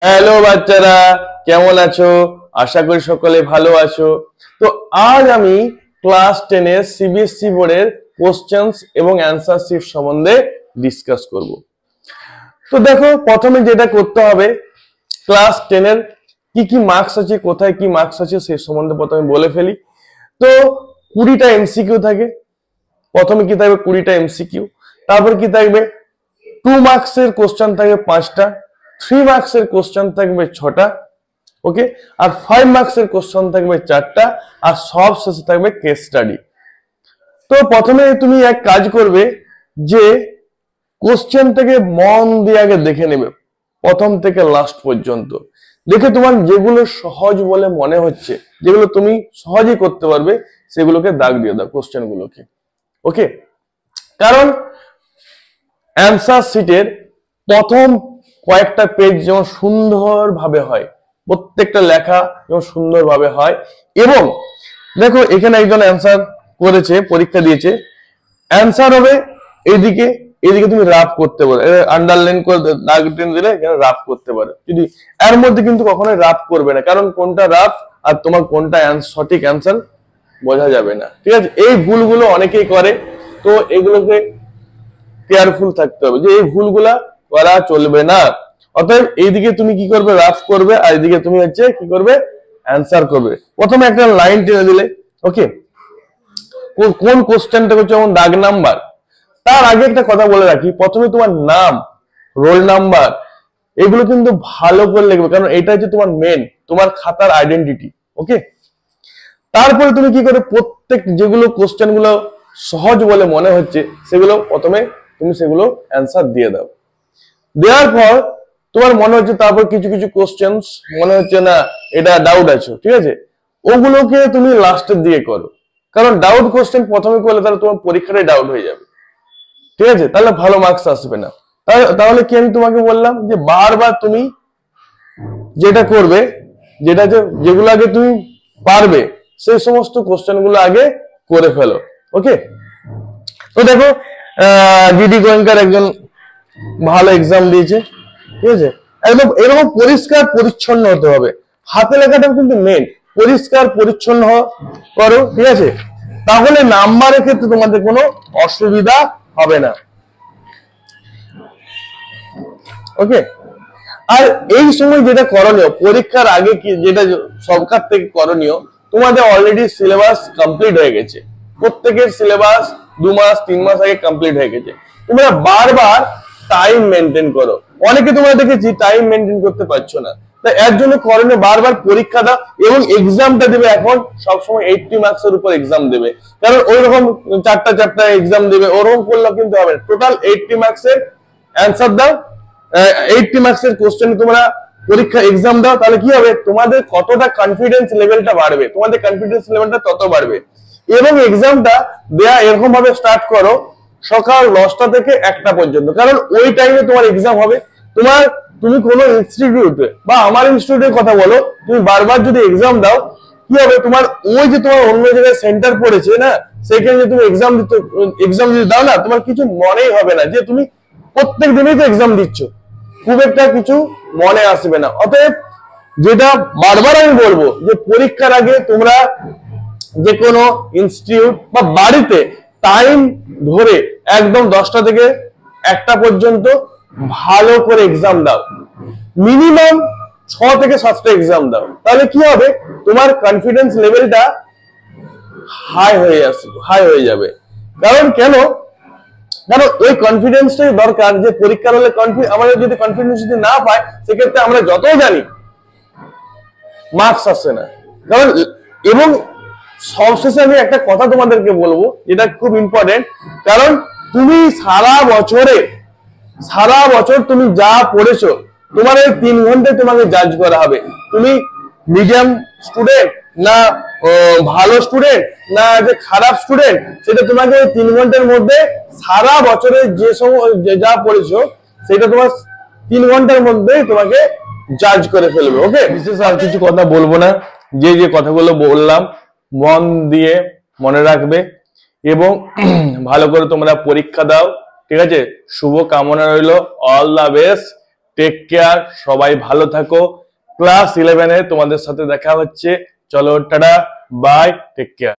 Hello বাচ্চারা, কেমন আছো? আশা করি সকলে ভালো আছো। তো আজ আমি ক্লাস 10 এর সিবিএসসি বোর্ডের কোশ্চেন্স এবং অ্যান্সার শিট সম্বন্ধে ডিসকাস করব। তো দেখো, প্রথমে যেটা করতে হবে, ক্লাস 10 এর কি কি মার্কস আছে, কোথায় কি মার্কস আছে সে সম্বন্ধে প্রথমে বলে ফেলি। তো 20টা এমসিকিউ থাকে। প্রথমে কি থাকবে? 20টা এমসিকিউ। তারপর কি থাকবে? 2 মার্কসের কোশ্চেন থাকবে 5টা, 3 মার্কসের কোশ্চেন থাকবে 6টা, ওকে। আর 5 মার্কসের কোশ্চেন থাকবে 4টা, আর সব শেষে থাকবে কেস স্টাডি। তো প্রথমে তুমি এক কাজ করবে যে কোশ্চেনটাকে মন দিয়ে আগে দেখে নেবে, প্রথম থেকে লাস্ট পর্যন্ত। দেখে তোমার যেগুলো সহজ বলে মনে হচ্ছে, যেগুলো তুমি সহজেই করতে পারবে, সেগুলোকে দাগ দিয়ে দাও কোশ্চেনগুলোকে, ওকে। কারণ অ্যান্সার শিটের প্রথম কয়েকটা পেজ যেমন সুন্দরভাবে হয়, প্রত্যেকটা লেখা যেমন সুন্দরভাবে হয়। এবং দেখো, এখানে একজন অ্যান্সার করেছে, পরীক্ষা দিয়েছে, অ্যান্সার হবে এইদিকে, এদিকে তুমি রাফ করতে পারো, আন্ডারলাইন করে দাগ টেনে দিলে রাফ করতে পারো। যদি এর মধ্যে কিন্তু কখনোই রাফ করবে না, কারণ কোনটা রাফ আর তোমার কোনটা সঠিক অ্যান্সার বোঝা যাবে না, ঠিক আছে। এই ভুলগুলো অনেকেই করে, তো এগুলোকে কেয়ারফুল থাকতে হবে যে এই ভুলগুলা করা চলবে না। অতএব এইদিকে তুমি কি করবে? রাফ করবে, আর এইদিকে তুমি হচ্ছে কি করবে? অ্যান্সার করবে। প্রথমে একটা লাইন টেনে দিলে, ওকে। কোন কোশ্চেনটা হচ্ছে যেমন দাগ নাম্বার, তার আগে একটা কথা বলে রাখি, প্রথমে তোমার নাম, রোল নাম্বার, এগুলো কিন্তু ভালো করে লিখবে, কারণ এটা হচ্ছে তোমার মেন, তোমার খাতার আইডেন্টিটি, ওকে। তারপরে তুমি কি করে প্রত্যেক যেগুলো কোশ্চেন গুলো সহজ বলে মনে হচ্ছে সেগুলো প্রথমে তুমি সেগুলো অ্যান্সার দিয়ে দাও। দেওয়ার পর তোমার মনে হচ্ছে, তারপর কিছু কিছু কোশ্চেন মনে হচ্ছে না এটা ডাউট আছে, ঠিক আছে, ওগুলোকে তুমি লাস্টের দিকে করো। কারণ ডাউট কোশ্চেন প্রথমে করলে তাহলে তোমার পরীক্ষাটাই ডাউট হয়ে যাবে, ঠিক আছে, তাহলে ভালো মার্কস আসবে না। তাহলে কি আমি তোমাকে বললাম যে বারবার তুমি যেটা করবে, যেগুলো আগে তুমি পারবে সেই সমস্ত কোশ্চেন গুলো আগে করে ফেলো, ওকে। তো দেখো, ডিডি গোয়েঙ্কার একজন ভালো এক্সাম দিয়েছে, ঠিক আছে। একদম এরকম পরিষ্কার পরিচ্ছন্ন হতে হবে, হাতে লেখাটা কিন্তু মেন, পরিষ্কার পরিচ্ছন্ন করো, ঠিক আছে, তাহলে নাম্বারের ক্ষেত্রে তোমাদের কোনো অসুবিধা হবে না, ওকে। আর এই সময় যেটা করণীয়, পরীক্ষার আগে কি যেটা সরকার থেকে করণীয়, তোমাদের অলরেডি সিলেবাস কমপ্লিট হয়ে গেছে, প্রত্যেকের সিলেবাস 2 মাস 3 মাস আগে কমপ্লিট হয়ে গেছে। তোমরা বারবার টাইম মেনটেন করো, অনেকে তোমরা দেখেছি টাইম মেনটেন করতে পারছো না, তাই এর জন্য করণীয় বারবার পরীক্ষা দাও, এবং এক্সামটা দেবে এখন সবসময় 80 মার্কসের উপর এক্সাম দেবে। কারণ ওই রকম 4টা 4টা এক্সাম দেবে, ওরকম করলে কিন্তু হবে না। টোটাল 80 মার্কসের অ্যান্সার দাও, 80 মার্কসের কোশ্চেন তোমরা পরীক্ষা এক্সাম দাও, তাহলে কি হবে? তোমাদের কতটা কনফিডেন্স লেভেলটা বাড়বে, তোমাদের কনফিডেন্স লেভেলটা তত বাড়বে। এবং এক্সামটা দেয়া এরকম ভাবে স্টার্ট করো সকাল 9টা থেকে 1টা পর্যন্ত, কারণ ওই টাইমে তোমার এক্সাম হবে। তুমি কোনো ইনস্টিটিউটে বা আমার ইনস্টিটিউটের কথা বলো, তুমি বারবার যদি এক্সাম দাও, কি হবে? তোমার ওই যে তোমার অন্য জায়গায় সেন্টার পড়েছে না, সেখানে যে তুমি এক্সাম যদি দাও না, তোমার কিছু মনেই হবে না যে তুমি প্রত্যেক দিনই তো এক্সাম দিচ্ছ, খুব একটা কিছু মনে আসবে না। অতএব যেটা বারবার আমি বলবো যে পরীক্ষার আগে তোমরা যে কোনো ইনস্টিটিউট বা বাড়িতে টাইম ধরে একদম 10টা থেকে 1টা পর্যন্ত ভালো করে এক্সাম দাও, মিনিমাম 6 থেকে 7টা এক্সাম দাও, তাহলে কি হবে? তোমার কনফিডেন্স লেভেলটা হাই হয়ে যাবে। কারণ ওই কনফিডেন্সটাই দরকার, যে পরীক্ষার হলে আমাদের যদি কনফিডেন্স যদি না পায়, সেক্ষেত্রে আমরা যতই জানি মার্কস আসছে না। কারণ এবং সবশেষে আমি একটা কথা তোমাদেরকে বলবো, যেটা খুব ইম্পর্টেন্ট, কারণ তুমি সারা বছর তুমি যা পড়েছো, তোমার এই 3 ঘন্টায় তোমাকে জাজ করা হবে, তুমি মিডিয়াম স্টুডেন্ট না ভালো স্টুডেন্ট না যে খারাপ স্টুডেন্ট, সেটা তোমাকে ওই 3 ঘন্টার মধ্যে সারা বছরে যা পড়েছো সেটা তোমার 3 ঘন্টার মধ্যে তোমাকে জাজ করে ফেলবে, ওকে। বিশেষ আর কিছু কথা বলবো না, যে কথাগুলো বললাম মন দিয়ে মনে রাখবে এবং ভালো করে তোমরা পরীক্ষা দাও, ঠিক আছে। শুভ কামনা রইল, all the best. Take care, সবাই ভালো থাকো। ক্লাস 11-এ তোমাদের সাথে দেখা হচ্ছে। চলো টাটা, বাই, টেক কেয়ার।